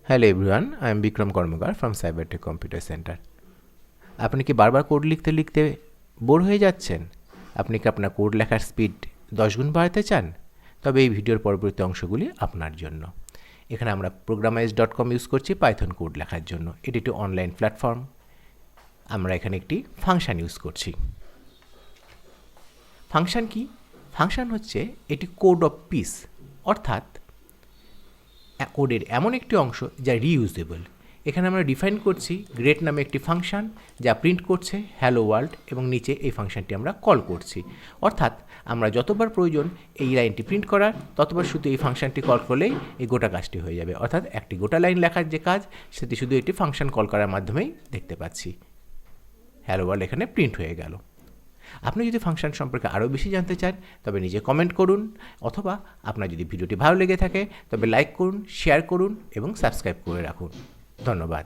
Hello everyone, I am Bikram Karmakar from Cybertech Computer Center. আপনি কি বারবার code লিখতে লিখতে বোর হয়ে যাচ্ছেন? আপনি কি আপনার কোড লেখার স্পিড 10 গুণ বাড়াতে চান? তবে এই ভিডিওর পরবর্তী অংশগুলি আপনার জন্য। এখানে আমরা programize.com ইউজ করছি পাইথন কোড লেখার জন্য। এটি একটি অনলাইন প্ল্যাটফর্ম। আমরা এখানে একটি ফাংশন ইউজ করছি। ফাংশন কি? ফাংশন হচ্ছে এটি কোড অফ পিস, অর্থাৎ কোডের এমন একটি অংশ যা রিইউজেবল। এখানে আমরা ডিফাইন করছি গ্রেট নামে একটি ফাংশন যা প্রিন্ট করছে হ্যালো ওয়ার্ল্ড এবং নিচে এই ফাংশনটি আমরা কল করছি। অর্থাৎ আমরা যতবার প্রয়োজন এই লাইনটি প্রিন্ট করার ততবার শুধু এই ফাংশনটি কল করলেই এই গোটা কাজটি হয়ে যাবে। অর্থাৎ একটি গোটা লাইন লেখার যে কাজ সেটি শুধু একটি ফাংশন কল করার মাধ্যমেই দেখতে পাচ্ছি। হ্যালো ওয়ার্ল্ড এখানে প্রিন্ট হয়ে গেল। আপনি যদি ফাংশন সম্পর্কে আরও বেশি জানতে চান তবে নিজে কমেন্ট করুন, অথবা আপনার যদি ভিডিওটি ভালো লেগে থাকে তবে লাইক করুন, শেয়ার করুন এবং সাবস্ক্রাইব করে রাখুন। ধন্যবাদ।